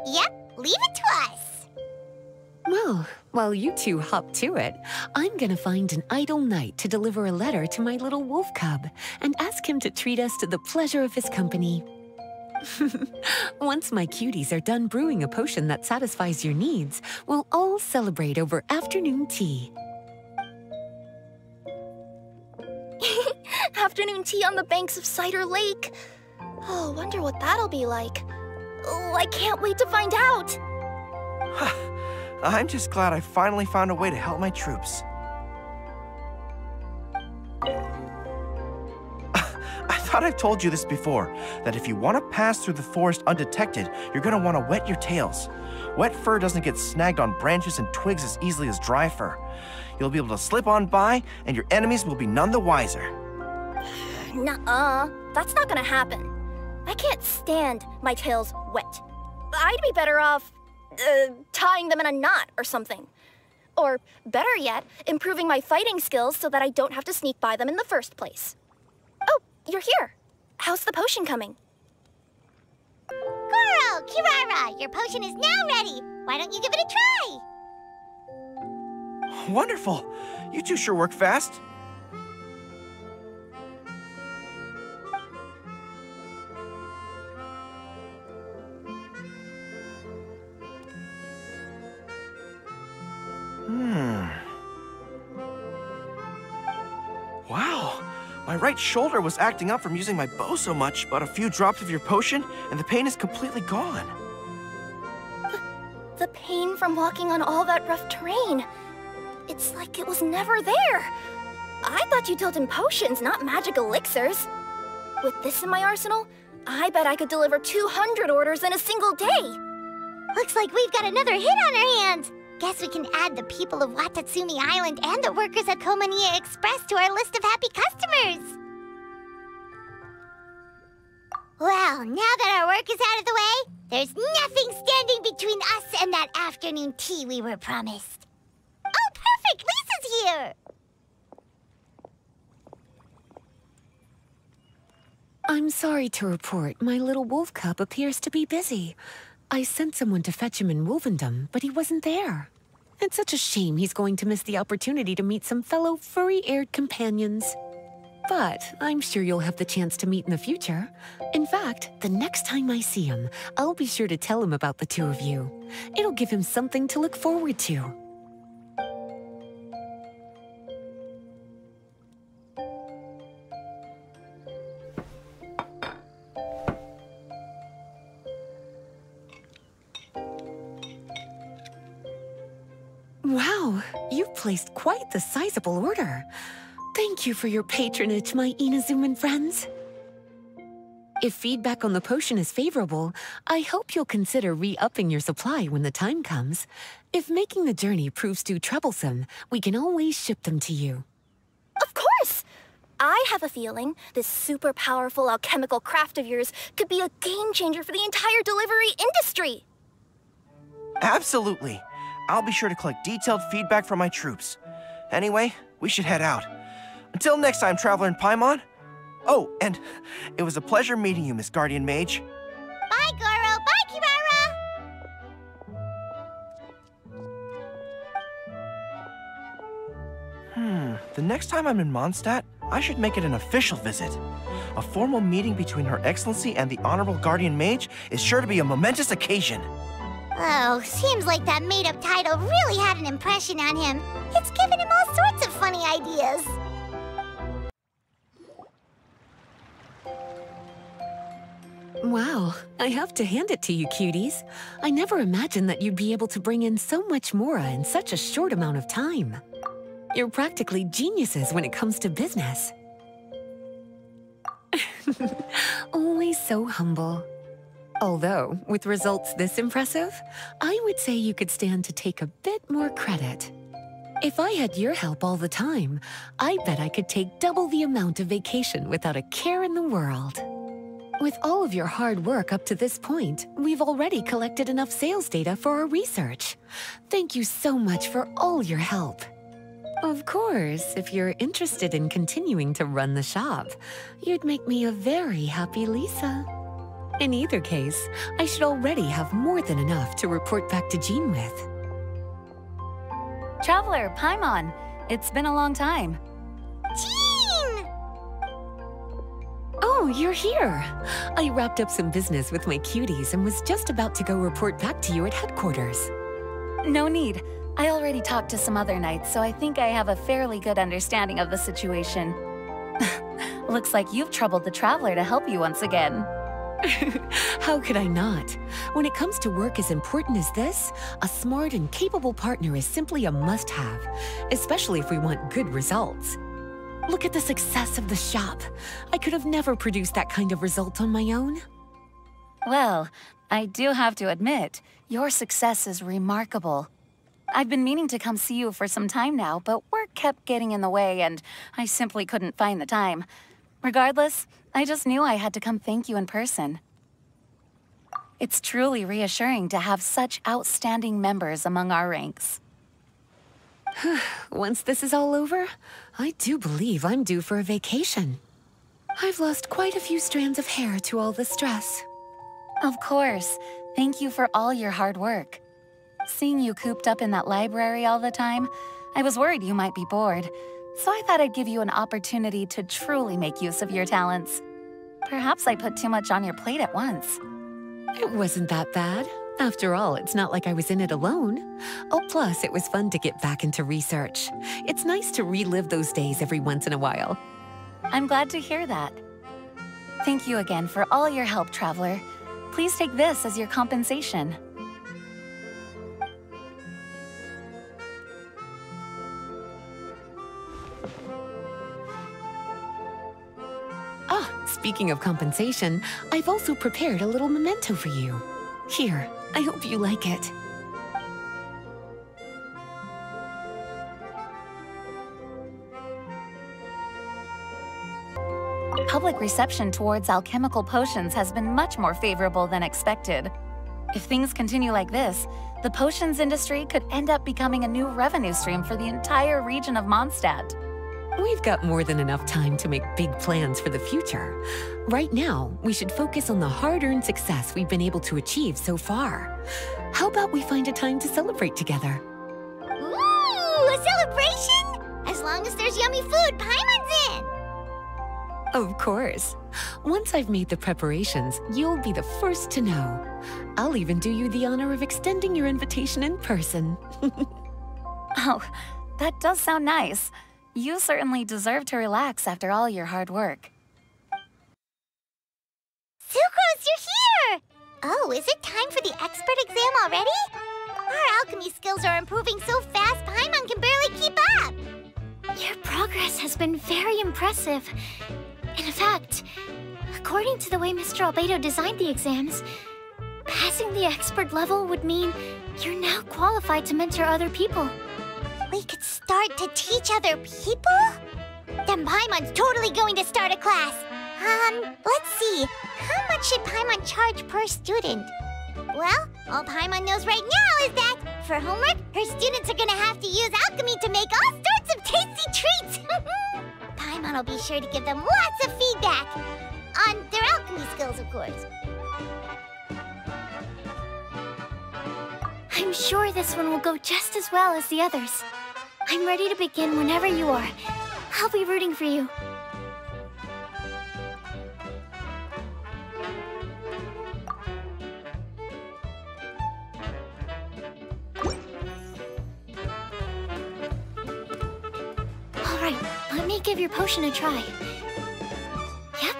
Yep, leave it to us. Well, while you two hop to it, I'm gonna find an idle knight to deliver a letter to my little wolf cub and ask him to treat us to the pleasure of his company. Once my cuties are done brewing a potion that satisfies your needs, we'll all celebrate over afternoon tea. Afternoon tea on the banks of Cider Lake. Oh, wonder what that'll be like. Oh, I can't wait to find out. I'm just glad I finally found a way to help my troops. I thought I've told you this before, that if you want to pass through the forest undetected, you're going to want to wet your tails. Wet fur doesn't get snagged on branches and twigs as easily as dry fur. You'll be able to slip on by, and your enemies will be none the wiser. Nuh-uh, that's not gonna happen. I can't stand my tails wet. I'd be better off tying them in a knot or something. Or, better yet, improving my fighting skills so that I don't have to sneak by them in the first place. Oh, you're here. How's the potion coming? Goro, Kirara, your potion is now ready. Why don't you give it a try? Wonderful. You two sure work fast. Wow, my right shoulder was acting up from using my bow so much, but a few drops of your potion, and the pain is completely gone. The pain from walking on all that rough terrain. It's like it was never there. I thought you dealt in potions, not magic elixirs. With this in my arsenal, I bet I could deliver 200 orders in a single day. Looks like we've got another hit on our hands. Guess we can add the people of Watatsumi Island and the workers at Komaniya Express to our list of happy customers. Well, now that our work is out of the way, there's nothing standing between us and that afternoon tea we were promised. Oh, perfect! Lisa's here! I'm sorry to report my little wolf cub appears to be busy. I sent someone to fetch him in Wolvendom, but he wasn't there. It's such a shame he's going to miss the opportunity to meet some fellow furry-haired companions. But I'm sure you'll have the chance to meet in the future. In fact, the next time I see him, I'll be sure to tell him about the two of you. It'll give him something to look forward to. Wow, you've placed quite the sizable order. Thank you for your patronage, my Inazuman friends. If feedback on the potion is favorable, I hope you'll consider re-upping your supply when the time comes. If making the journey proves too troublesome, we can always ship them to you. Of course! I have a feeling this super powerful alchemical craft of yours could be a game changer for the entire delivery industry. Absolutely. I'll be sure to collect detailed feedback from my troops. Anyway, we should head out. Until next time, Traveler in Paimon. Oh, and it was a pleasure meeting you, Miss Guardian Mage. Bye, Goro. Bye, Kirara. The next time I'm in Mondstadt, I should make it an official visit. A formal meeting between Her Excellency and the Honorable Guardian Mage is sure to be a momentous occasion. Oh, seems like that made-up title really had an impression on him. It's given him all sorts of funny ideas. Wow, I have to hand it to you, cuties. I never imagined that you'd be able to bring in so much mora in such a short amount of time. You're practically geniuses when it comes to business. Always so humble. Although, with results this impressive, I would say you could stand to take a bit more credit. If I had your help all the time, I bet I could take double the amount of vacation without a care in the world. With all of your hard work up to this point, we've already collected enough sales data for our research. Thank you so much for all your help. Of course, if you're interested in continuing to run the shop, you'd make me a very happy Lisa. In either case, I should already have more than enough to report back to Jean with. Traveler, Paimon, it's been a long time. Jean! Oh, you're here. I wrapped up some business with my cuties and was just about to go report back to you at headquarters. No need. I already talked to some other knights, so I think I have a fairly good understanding of the situation. Looks like you've troubled the Traveler to help you once again. How could I not? When it comes to work as important as this, a smart and capable partner is simply a must-have, especially if we want good results. Look at the success of the shop. I could have never produced that kind of result on my own. Well, I do have to admit, your success is remarkable. I've been meaning to come see you for some time now, but work kept getting in the way and I simply couldn't find the time. Regardless, I just knew I had to come thank you in person. It's truly reassuring to have such outstanding members among our ranks. Once this is all over, I do believe I'm due for a vacation. I've lost quite a few strands of hair to all the stress. Of course. Thank you for all your hard work. Seeing you cooped up in that library all the time, I was worried you might be bored. So I thought I'd give you an opportunity to truly make use of your talents. Perhaps I put too much on your plate at once. It wasn't that bad. After all, it's not like I was in it alone. Oh, plus, it was fun to get back into research. It's nice to relive those days every once in a while. I'm glad to hear that. Thank you again for all your help, Traveler. Please take this as your compensation. Speaking of compensation, I've also prepared a little memento for you. Here, I hope you like it. Public reception towards alchemical potions has been much more favorable than expected. If things continue like this, the potions industry could end up becoming a new revenue stream for the entire region of Mondstadt. We've got more than enough time to make big plans for the future. Right now, we should focus on the hard-earned success we've been able to achieve so far. How about we find a time to celebrate together? Ooh, a celebration? As long as there's yummy food, Paimon's in! Of course. Once I've made the preparations, you'll be the first to know. I'll even do you the honor of extending your invitation in person. Oh, that does sound nice. You certainly deserve to relax after all your hard work. Sucrose, you're here! Oh, is it time for the expert exam already? Our alchemy skills are improving so fast, Paimon can barely keep up! Your progress has been very impressive. In fact, according to the way Mr. Albedo designed the exams, passing the expert level would mean you're now qualified to mentor other people. We could start to teach other people? Then Paimon's totally going to start a class. Let's see. How much should Paimon charge per student? Well, all Paimon knows right now is that, for homework, her students are gonna have to use alchemy to make all sorts of tasty treats! Paimon will be sure to give them lots of feedback. On their alchemy skills, of course. I'm sure this one will go just as well as the others. I'm ready to begin whenever you are. I'll be rooting for you. Alright, let me give your potion a try. Yep,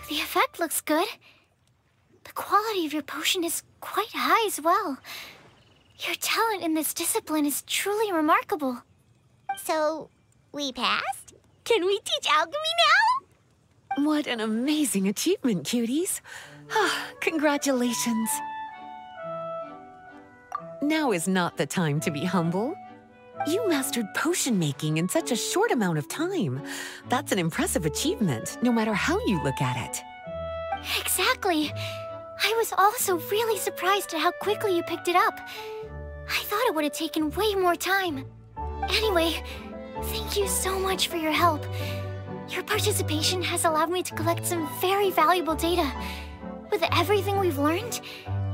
the effect looks good. quality of your potion is quite high as well. Your talent in this discipline is truly remarkable. So, we passed? Can we teach alchemy now? What an amazing achievement, cuties. Congratulations. Now is not the time to be humble. You mastered potion making in such a short amount of time. That's an impressive achievement, no matter how you look at it. Exactly. I was also really surprised at how quickly you picked it up. I thought it would have taken way more time. Anyway, thank you so much for your help. Your participation has allowed me to collect some very valuable data. With everything we've learned,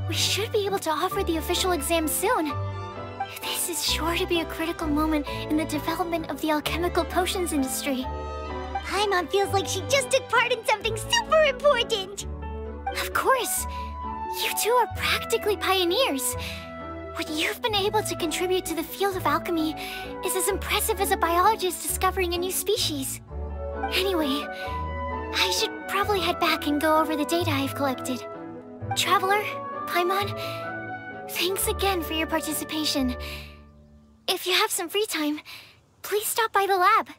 we should be able to offer the official exam soon. This is sure to be a critical moment in the development of the alchemical potions industry. Paimon feels like she just took part in something super important. Of course. You two are practically pioneers. What you've been able to contribute to the field of alchemy is as impressive as a biologist discovering a new species. Anyway, I should probably head back and go over the data I've collected. Traveler, Paimon, thanks again for your participation. If you have some free time, please stop by the lab.